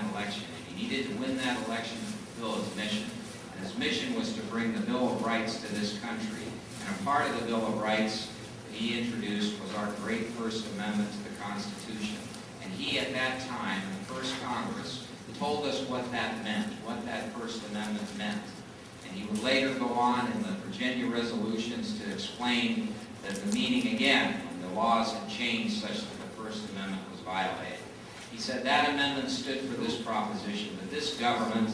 that election. And he needed to win that election to fulfill his mission. And his mission was to bring the Bill of Rights to this country. And a part of the Bill of Rights that he introduced was our great First Amendment to the Constitution. And he, at that time, in the first Congress, told us what that meant, what that First Amendment meant. And he would later go on in the Virginia resolutions to explain that the meaning again, when the laws had changed such that the First Amendment was violated. He said that amendment stood for this proposition, that this government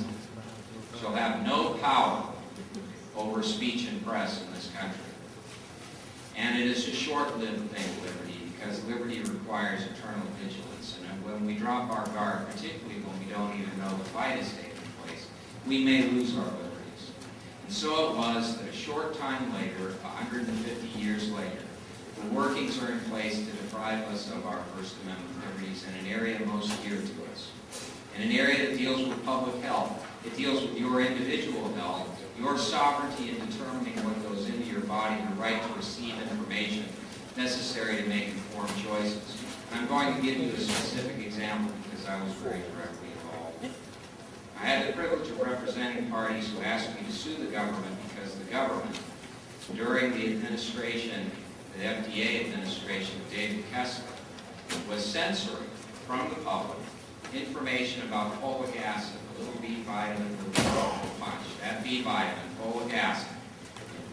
shall have no power over speech and press in this country. And it is a short-lived thing, liberty, because liberty requires eternal vigilance. And when we drop our guard, particularly when we don't even know the fight is taking place, we may lose our liberties. And so it was that a short time later, 150 years later, the workings are in place to deprive us of our First Amendment liberties in an area most dear to us. In an area that deals with public health. It deals with your individual health, your sovereignty in determining what goes into your body, your right to receive information necessary to make informed choices. And I'm going to give you a specific example because I was very directly involved. I had the privilege of representing parties who asked me to sue the government because the government, during the administration, the FDA administration of David Kessler, was censoring from the public information about folic acid, a little B vitamin with the punch. That B vitamin, folic acid,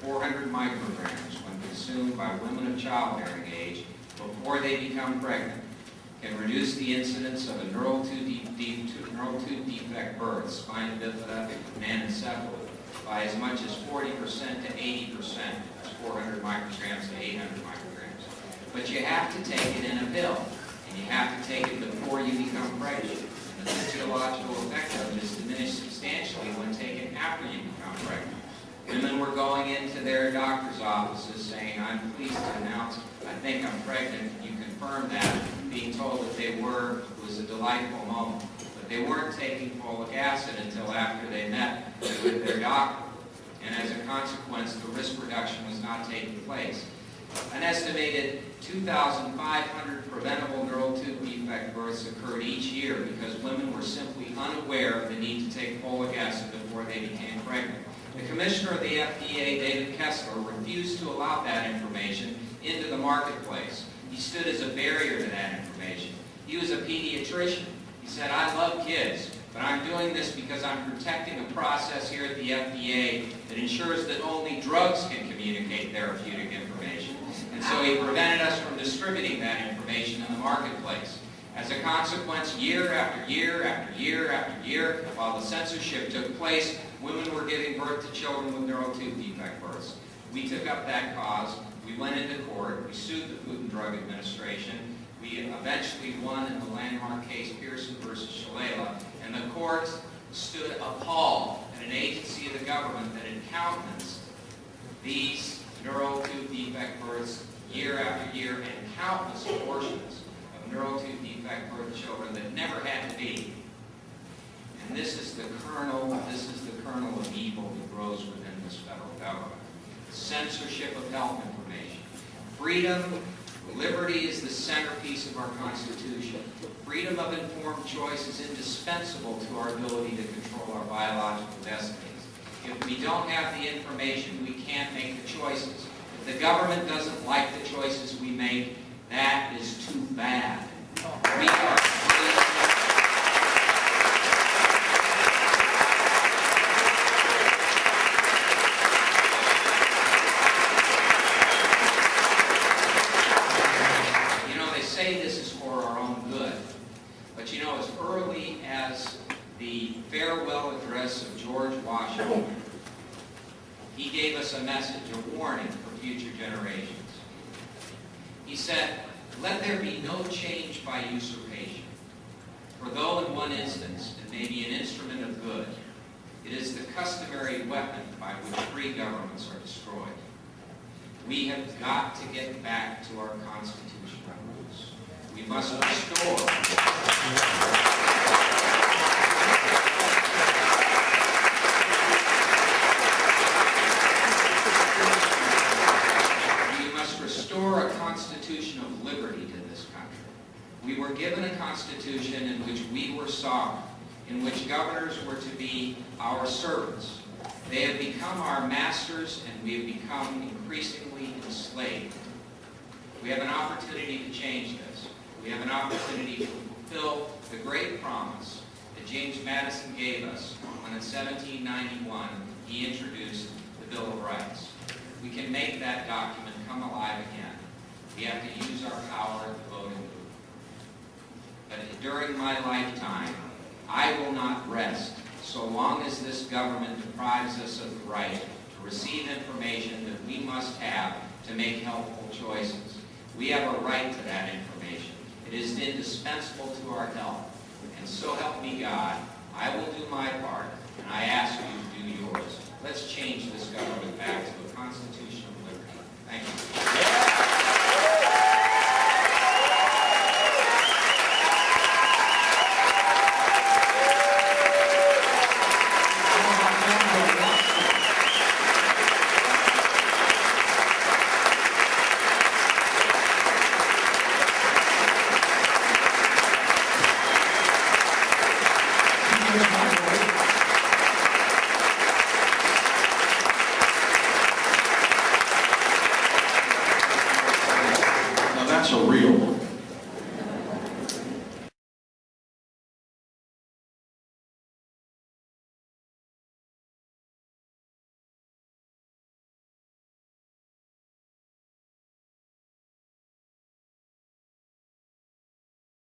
400 micrograms when consumed by women of childbearing age before they become pregnant, can reduce the incidence of a neural tube defect birth, spina bifida, and anencephaly, by as much as 40% to 80%. That's 400 micrograms to 800 micrograms. But you have to take it in a pill, and you have to take it before you become pregnant. And the physiological effect of it is diminished substantially when taken after you become pregnant. Women were going into their doctor's offices saying, "I'm pleased to announce I think I'm pregnant." You confirmed that, being told that they were. It was a delightful moment. But they weren't taking folic acid until after they met with their doctor. And as a consequence, the risk reduction was not taking place. An estimated 2,500 preventable neural tube defect births occurred each year because women were simply unaware of the need to take folic acid before they became pregnant. The commissioner of the FDA, David Kessler, refused to allow that information into the marketplace. He stood as a barrier to that information. He was a pediatrician. He said, "I love kids, but I'm doing this because I'm protecting a process here at the FDA that ensures that only drugs can communicate therapeutic information." And so he prevented us from distributing that information in the marketplace. As a consequence, year after year after year after year, while the censorship took place, women were giving birth to children with neural tube defect births. We took up that cause. We went into court. We sued the Food and Drug Administration. We eventually won in the landmark case Pearson versus Shalala. And the court stood appalled at an agency of the government that had countenanced these neural tube defect births year after year and countless abortions of neural tube defect birth children that never had to be. And this is the kernel of evil that grows within this federal government. Censorship of health information. Freedom, liberty is the centerpiece of our Constitution. Freedom of informed choice is indispensable to our ability to control our biological destinies. If we don't have the information, we can't make the choices. If the government doesn't like the choices we make, that is too bad. We are this is for our own good. But you know, as early as the farewell address of George Washington, he gave us a message, a warning for future generations. He said, "Let there be no change by usurpation. For though in one instance it may be an instrument of good, it is the customary weapon by which free governments are destroyed. We have got to get back to our constitutional roots. We must restore." We must restore a constitution of liberty to this country. We were given a constitution in which we were sovereign. in which governors were to be our servants. They have become our masters, and we have become increasingly enslaved. We have an opportunity to change this. We have an opportunity to fulfill the great promise that James Madison gave us when in 1791 he introduced the Bill of Rights. We can make that document come alive again. We have to use our power at the voting booth. But during my lifetime, I will not rest so long as this government deprives us of the right to receive information that we must have to make helpful choices. We have a right to that information. It is indispensable to our health. And so help me God, I will do my part, and I ask you to do yours. Let's change this government back to a constitutional